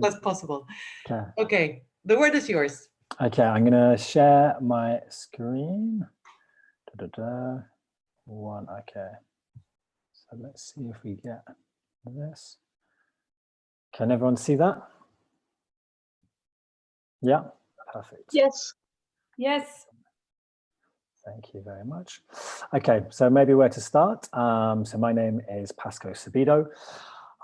as possible. Okay. Okay, the word is yours. Okay, I'm going to share my screen. One, okay. So let's see if we get this. Can everyone see that? Yeah, perfect. Yes. Yes. Thank you very much. Okay, so maybe where to start. So my name is Pascoe Sabido.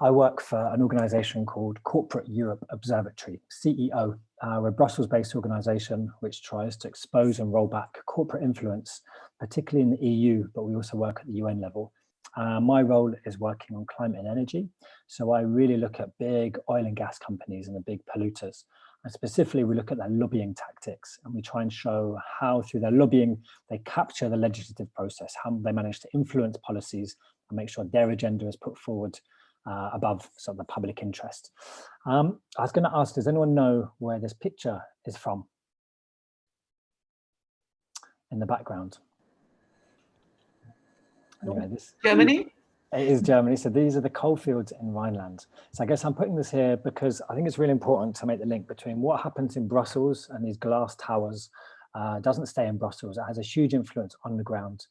I work for an organization called Corporate Europe Observartyory, CEO. We're a Brussels-based organization which tries to expose and roll back corporate influence, particularly in the EU, but we also work at the UN level. My role is working on climate and energy. So I really look at big oil and gas companies and the big polluters. And specifically, we look at their lobbying tactics, and we try and show how through their lobbying, they capture the legislative process, how they manage to influence policies and make sure their agenda is put forward above sort of the public interest. I was going to ask, does anyone know where this picture is from in the background? Anyway, this Germany? It is Germany. So these are the coal fields in Rhineland. So I guess I'm putting this here because I think it's really important to make the link between what happens in Brussels and these glass towers doesn't stay in Brussels. It has a huge influence on the ground.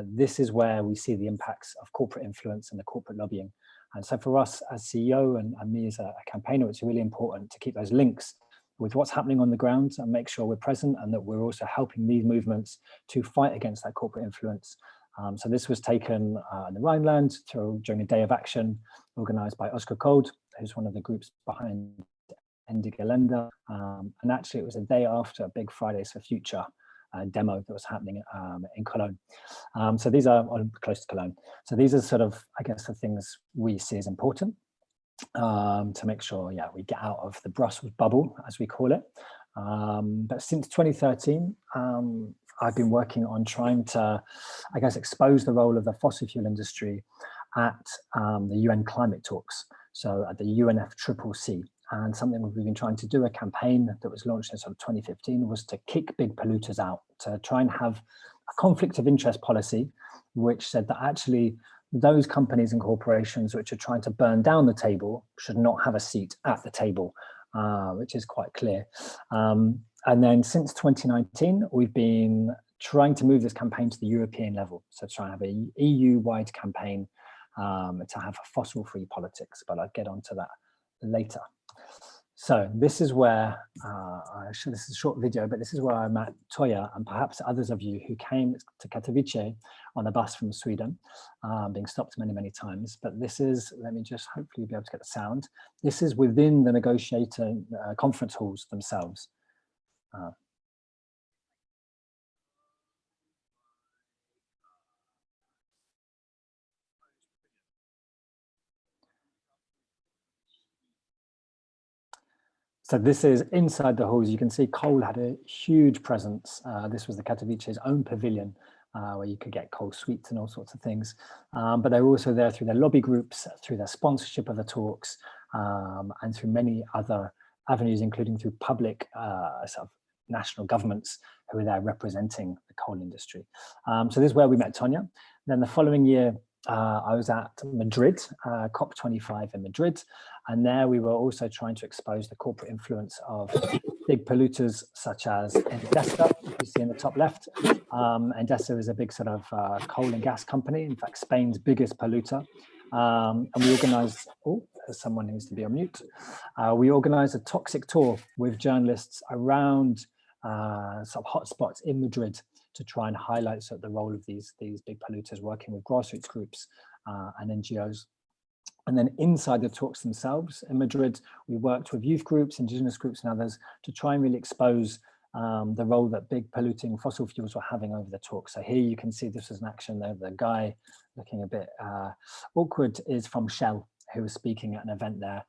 This is where we see the impacts of corporate influence and the corporate lobbying. And so for us as CEO and me as a campaigner, it's really important to keep those links with what's happening on the ground and make sure we're present and that we're also helping these movements to fight against that corporate influence. So this was taken in the Rhineland during a day of action organized by Oscar Code, who's one of the groups behind Ende Gelände. And actually it was a day after a big Fridays for Future demo that was happening in Cologne. So these are close to Cologne. So these are sort of, I guess, the things we see as important to make sure, yeah, we get out of the Brussels bubble, as we call it. But since 2013, I've been working on trying to, I guess, expose the role of the fossil fuel industry at the UN climate talks. So at the UNFCCC. And something we've been trying to do, a campaign that was launched in sort of 2015, was to kick big polluters out, to try and have a conflict of interest policy, which said that actually those companies and corporations which are trying to burn down the table should not have a seat at the table, which is quite clear. And then since 2019, we've been trying to move this campaign to the European level. So try and have a EU-wide campaign to have fossil-free politics, but I'll get onto that later. So this is where, this is a short video, but this is where I met Toya and perhaps others of you who came to Katowice on a bus from Sweden, being stopped many, many times. But this is, let me just hopefully be able to get the sound. This is within the negotiator conference halls themselves. So this is inside the halls. You can see coal had a huge presence. This was the Katowice's own pavilion where you could get coal sweets and all sorts of things. But they were also there through their lobby groups, through their sponsorship of the talks, and through many other avenues, including through public sort of national governments who were there representing the coal industry. So this is where we met Tonya. Then the following year, I was at Madrid, COP25 in Madrid, and there we were also trying to expose the corporate influence of big polluters such as Endesa, you see in the top left. Endesa is a big sort of coal and gas company, in fact, Spain's biggest polluter. And we organized, oh, there's someone who needs to be on mute. We organized a toxic tour with journalists around sort of hotspots in Madrid to try and highlight sort of the role of these big polluters working with grassroots groups and NGOs. And then inside the talks themselves in Madrid, we worked with youth groups, indigenous groups and others to try and really expose the role that big polluting fossil fuels were having over the talk. So here you can see this is an action there. The guy looking a bit awkward is from Shell, who was speaking at an event there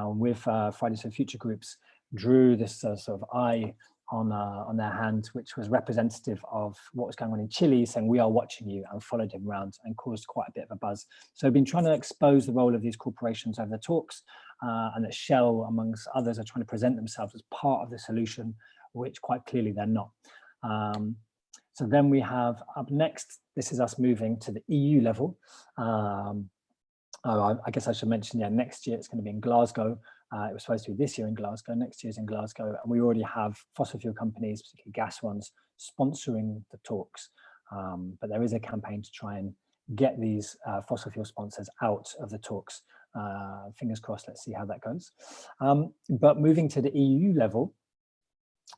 with Fridays for Future groups, drew this sort of eye on their hand, which was representative of what was going on in Chile, saying we are watching you, and followed him around and caused quite a bit of a buzz. So I've been trying to expose the role of these corporations over the talks, and that Shell, amongst others, are trying to present themselves as part of the solution, which quite clearly they're not. So then we have up next, this is us moving to the EU level. I guess I should mention, yeah, next year it's going to be in Glasgow, It was supposed to be this year in Glasgow, next year's in Glasgow, and we already have fossil fuel companies, particularly gas ones, sponsoring the talks. But there is a campaign to try and get these fossil fuel sponsors out of the talks. Fingers crossed, let's see how that goes. But moving to the EU level,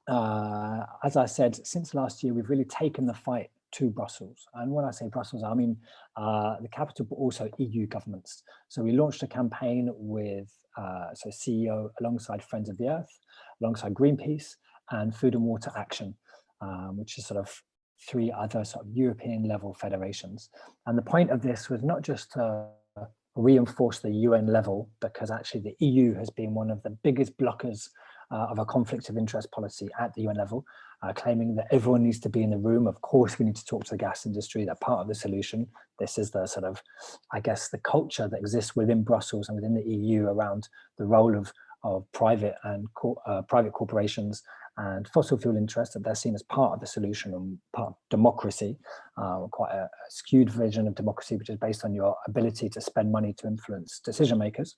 as I said, since last year, we've really taken the fight to Brussels. And when I say Brussels, I mean the capital, but also EU governments. So we launched a campaign with CEO alongside Friends of the Earth, alongside Greenpeace and Food and Water Action, which is sort of 3 other sort of European level federations. And the point of this was not just to reinforce the UN level, because actually the EU has been one of the biggest blockers of a conflict of interest policy at the UN level, claiming that everyone needs to be in the room. Of course, we need to talk to the gas industry. They're part of the solution. This is the sort of, I guess, the culture that exists within Brussels and within the EU around the role of private and private corporations and fossil fuel interests, that they're seen as part of the solution and part of democracy, quite a skewed vision of democracy, which is based on your ability to spend money to influence decision makers.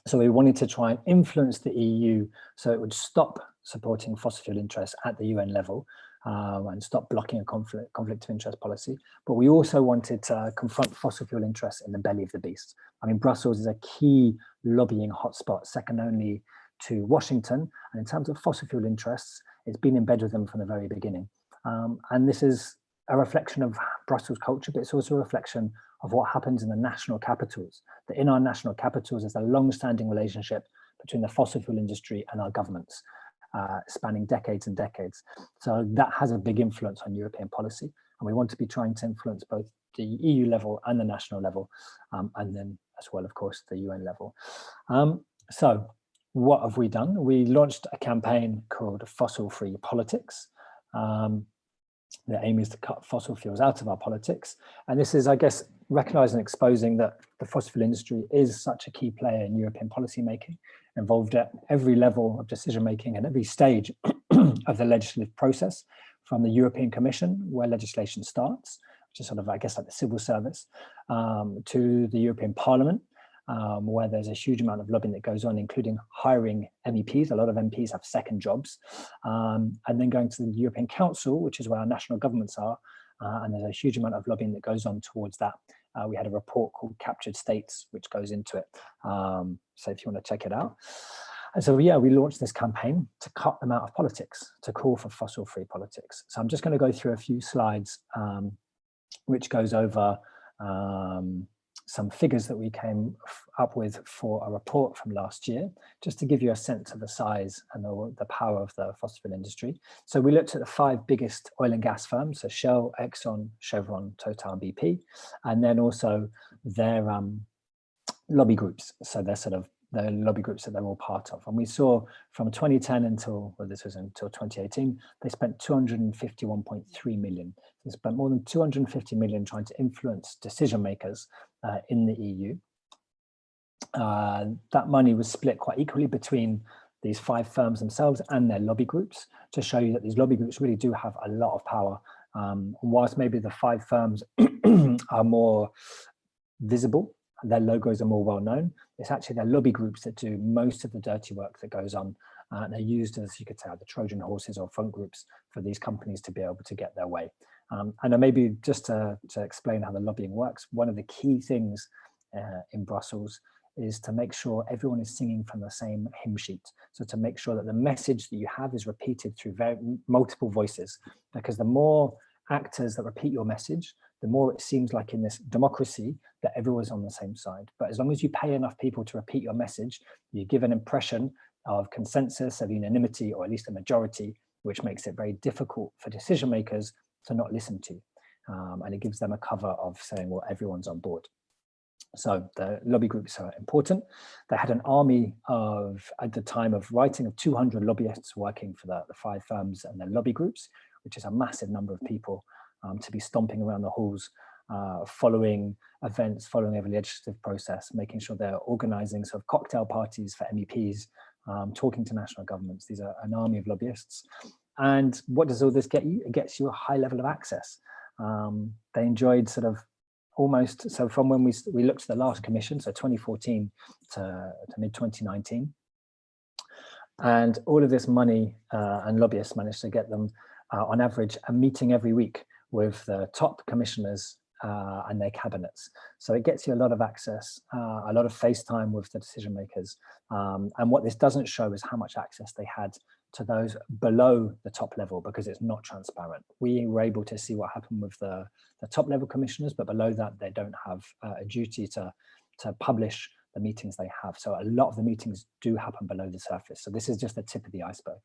So we wanted to try and influence the EU so it would stop supporting fossil fuel interests at the UN level and stop blocking a conflict of interest policy. But we also wanted to confront fossil fuel interests in the belly of the beast. I mean, Brussels is a key lobbying hotspot, second only to Washington. And in terms of fossil fuel interests, it's been in bed with them from the very beginning. And this is a reflection of Brussels culture, but it's also a reflection of what happens in the national capitals. That in our national capitals, there's a long-standing relationship between the fossil fuel industry and our governments, spanning decades and decades. So that has a big influence on European policy. And we want to be trying to influence both the EU level and the national level, and then as well, of course, the UN level. So what have we done? We launched a campaign called Fossil Free Politics. The aim is to cut fossil fuels out of our politics. And this is, I guess, recognizing and exposing that the fossil fuel industry is such a key player in European policy making, involved at every level of decision making and every stage of the legislative process, from the European Commission, where legislation starts, which is sort of, I guess, like the civil service, to the European Parliament, where there's a huge amount of lobbying that goes on, including hiring MEPs. A lot of MPs have second jobs, and then going to the European Council, which is where our national governments are, and there's a huge amount of lobbying that goes on towards that. We had a report called Captured States, which goes into it. So if you want to check it out. And so, yeah, we launched this campaign to cut them out of politics, to call for fossil-free politics. So I'm just going to go through a few slides, which goes over some figures that we came up with for a report from last year, just to give you a sense of the size and the power of the fossil fuel industry. So we looked at the 5 biggest oil and gas firms, so Shell, Exxon, Chevron, Total, and BP, and then also their lobby groups. So they're sort of the lobby groups that they're all part of. And we saw from 2010 until, well, this was until 2018, they spent 251.3 million. They spent more than 250 million trying to influence decision makers in the EU. That money was split quite equally between these 5 firms themselves and their lobby groups, to show you that these lobby groups really do have a lot of power. And whilst maybe the 5 firms are more visible, their logos are more well known, it's actually their lobby groups that do most of the dirty work that goes on. And they're used as, you could say, the Trojan horses or front groups for these companies to be able to get their way. And maybe just to explain how the lobbying works, one of the key things in Brussels is to make sure everyone is singing from the same hymn sheet. So to make sure that the message that you have is repeated through multiple voices, because the more actors that repeat your message, the more it seems like in this democracy that everyone's on the same side. But as long as you pay enough people to repeat your message, you give an impression of consensus, of unanimity, or at least a majority, which makes it very difficult for decision makers to not listen to. And it gives them a cover of saying, well, everyone's on board. So the lobby groups are important. They had an army of, at the time of writing, of 200 lobbyists working for the 5 firms and their lobby groups, which is a massive number of people to be stomping around the halls, following events, following every legislative process, making sure they're organizing sort of cocktail parties for MEPs, talking to national governments. These are an army of lobbyists. And what does all this get you? It gets you a high level of access. They enjoyed sort of almost, so from when we looked at the last commission, so 2014 to mid 2019, and all of this money and lobbyists managed to get them on average a meeting every week with the top commissioners and their cabinets. So it gets you a lot of access, a lot of FaceTime with the decision makers. And what this doesn't show is how much access they had to those below the top level, because it's not transparent. We were able to see what happened with the top level commissioners, but below that, they don't have a duty to publish the meetings they have. So a lot of the meetings do happen below the surface. So this is just the tip of the iceberg.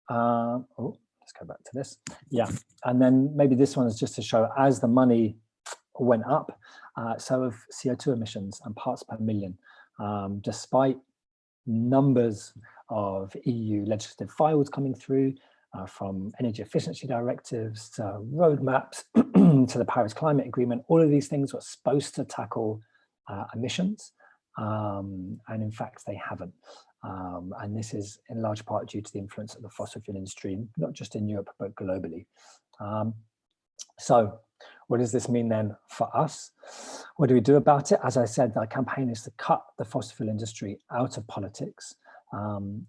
Let's go back to this. Yeah, and then maybe this one is just to show as the money went up, so have CO2 emissions and parts per million, despite numbers of EU legislative files coming through, from energy efficiency directives to roadmaps to the Paris Climate Agreement. All of these things were supposed to tackle emissions, and in fact they haven't. And this is in large part due to the influence of the fossil fuel industry, not just in Europe, but globally. So what does this mean then for us? What do we do about it? As I said, our campaign is to cut the fossil fuel industry out of politics.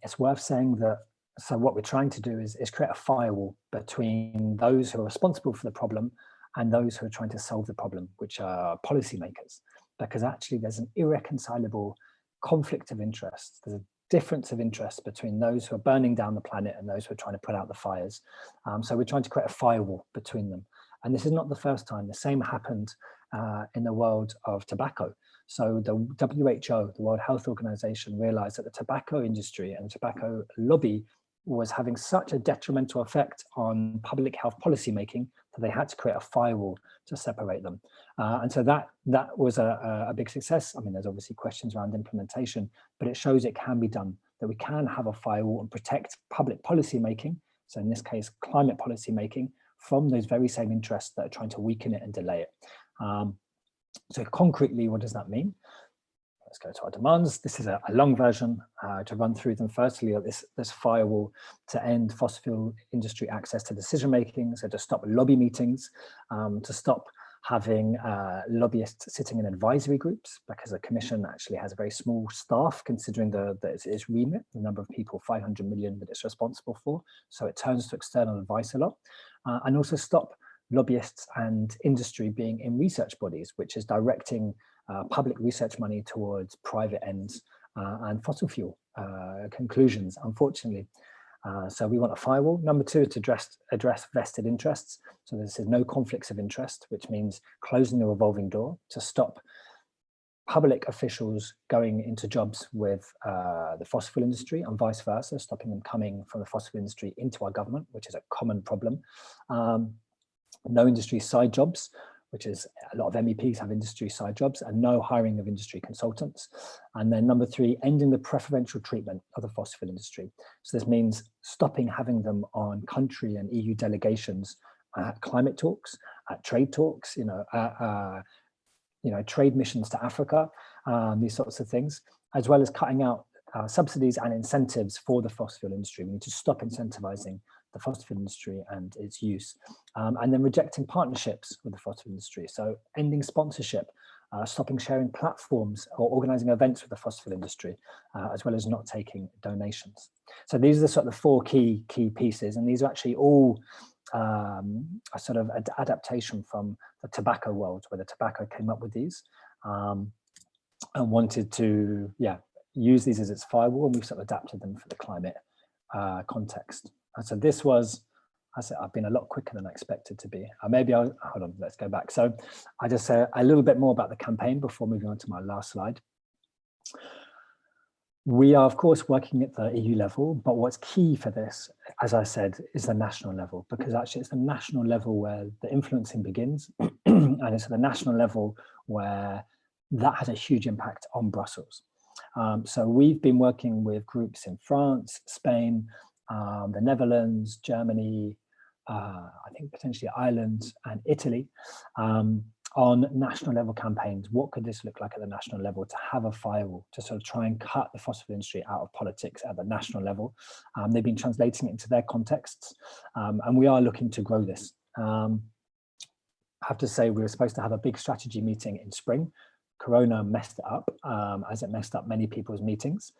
It's worth saying that, so what we're trying to do is create a firewall between those who are responsible for the problem and those who are trying to solve the problem, which are policymakers, because actually there's an irreconcilable conflict of interest. There's a difference of interest between those who are burning down the planet and those who are trying to put out the fires. So we're trying to create a firewall between them. And this is not the first time. The same happened in the world of tobacco. So the WHO, the World Health Organization, realized that the tobacco industry and tobacco lobby was having such a detrimental effect on public health policy making that they had to create a firewall to separate them. And so that was a big success. I mean, there's obviously questions around implementation, but it shows it can be done, that we can have a firewall and protect public policy making, so in this case, climate policy making, from those very same interests that are trying to weaken it and delay it. So concretely, what does that mean? Let's go to our demands. This is a long version to run through them. Firstly, this firewall to end fossil fuel industry access to decision making, so to stop lobby meetings, to stop having lobbyists sitting in advisory groups, because the Commission actually has a very small staff considering its remit, the number of people, 500 million that it's responsible for. So it turns to external advice a lot, and also stop lobbyists and industry being in research bodies, which is directing public research money towards private ends and fossil fuel conclusions, unfortunately. So we want a firewall. Number two is to address vested interests. So this is no conflicts of interest, which means closing the revolving door to stop public officials going into jobs with the fossil fuel industry and vice versa, stopping them coming from the fossil fuel industry into our government, which is a common problem. No industry side jobs, which is a lot of MEPs have industry side jobs, and no hiring of industry consultants. And then number three, ending the preferential treatment of the fossil fuel industry. So this means stopping having them on country and EU delegations at climate talks, at trade talks, trade missions to Africa, these sorts of things, as well as cutting out subsidies and incentives for the fossil fuel industry. We need to stop incentivizing the fossil fuel industry and its use, and then rejecting partnerships with the fossil fuel industry. So ending sponsorship, stopping sharing platforms or organizing events with the fossil fuel industry, as well as not taking donations. So these are the sort of four key pieces, and these are actually all a sort of adaptation from the tobacco world, where the tobacco came up with these and wanted to use these as its firewall, and we've sort of adapted them for the climate context. And so this was, I said, I've been a lot quicker than I expected to be. Maybe hold on, let's go back. So I just say a little bit more about the campaign before moving on to my last slide. We are, of course, working at the EU level, but what's key for this, as I said, is the national level, because actually it's the national level where the influencing begins, and it's at the national level where that has a huge impact on Brussels. So we've been working with groups in France, Spain, the Netherlands, Germany, I think potentially Ireland and Italy, on national level campaigns. What could this look like at the national level to have a firewall to sort of try and cut the fossil fuel industry out of politics at the national level? They've been translating it into their contexts, and we are looking to grow this. I have to say we were supposed to have a big strategy meeting in spring. Corona messed it up, as it messed up many people's meetings.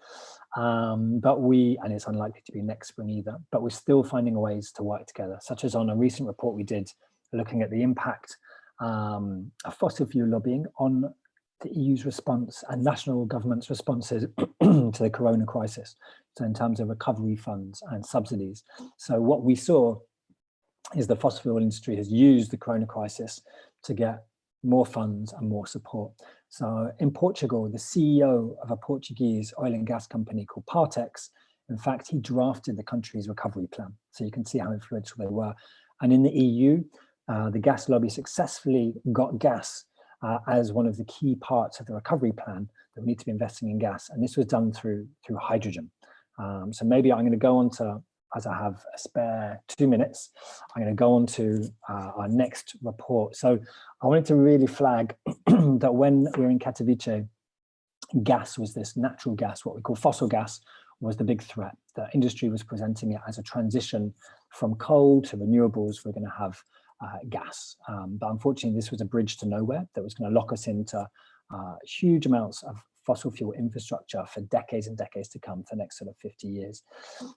And it's unlikely to be next spring either, but we're still finding ways to work together, such as on a recent report we did looking at the impact of fossil fuel lobbying on the EU's response and national governments' responses to the corona crisis. So in terms of recovery funds and subsidies. So what we saw is the fossil fuel industry has used the corona crisis to get more funds and more support. So in Portugal, the CEO of a Portuguese oil and gas company called Partex, in fact, he drafted the country's recovery plan. So you can see how influential they were. And in the EU, the gas lobby successfully got gas as one of the key parts of the recovery plan that we need to be investing in gas. And this was done through hydrogen. So maybe I'm going to go on to, as I have a spare 2 minutes, I'm going to go on to our next report. So I wanted to really flag that when we were in Katowice, gas was this natural gas, what we call fossil gas, was the big threat. The industry was presenting it as a transition from coal to renewables. We're going to have gas. But unfortunately, this was a bridge to nowhere that was going to lock us into huge amounts of fossil fuel infrastructure for decades and decades to come, for the next sort of 50 years.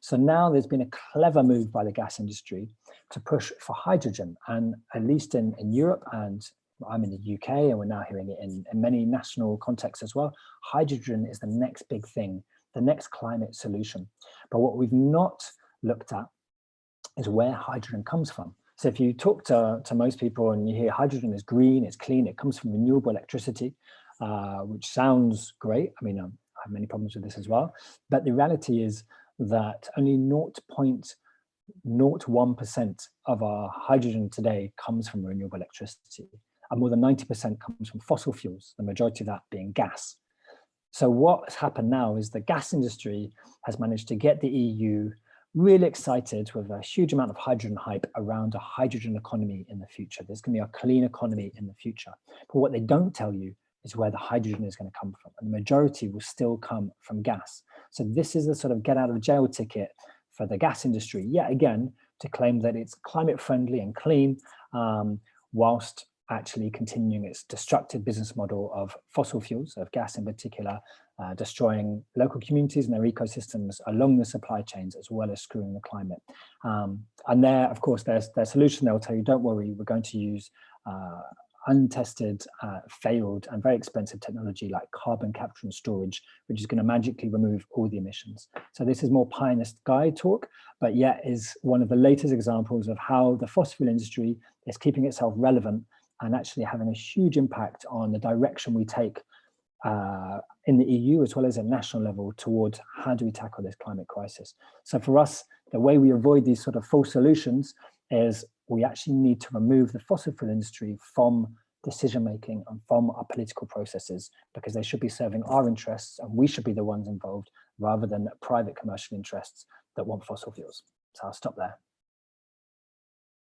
So now there's been a clever move by the gas industry to push for hydrogen. And at least in Europe, and I'm in the UK, and we're now hearing it in many national contexts as well, hydrogen is the next big thing, the next climate solution. But what we've not looked at is where hydrogen comes from. So if you talk to most people and you hear hydrogen is green, it's clean, it comes from renewable electricity, which sounds great. I mean, I have many problems with this as well. But the reality is that only 0.01% of our hydrogen today comes from renewable electricity. And more than 90% comes from fossil fuels, the majority of that being gas. So what's happened now is the gas industry has managed to get the EU really excited with a huge amount of hydrogen hype around a hydrogen economy in the future. There's going to be a clean economy in the future. But what they don't tell you is where the hydrogen is going to come from. And the majority will still come from gas. So this is a sort of get out of jail ticket for the gas industry, yet again, to claim that it's climate friendly and clean, whilst actually continuing its destructive business model of fossil fuels, of gas in particular, destroying local communities and their ecosystems along the supply chains, as well as screwing the climate. And there, of course, their solution, they'll tell you, don't worry, we're going to use untested, failed and very expensive technology like carbon capture and storage, which is going to magically remove all the emissions. So this is more pie in the sky talk, but yet is one of the latest examples of how the fossil fuel industry is keeping itself relevant and actually having a huge impact on the direction we take in the EU as well as at national level towards how do we tackle this climate crisis. So for us, the way we avoid these sort of false solutions is we actually need to remove the fossil fuel industry from decision-making and from our political processes, because they should be serving our interests and we should be the ones involved rather than private commercial interests that want fossil fuels. So I'll stop there.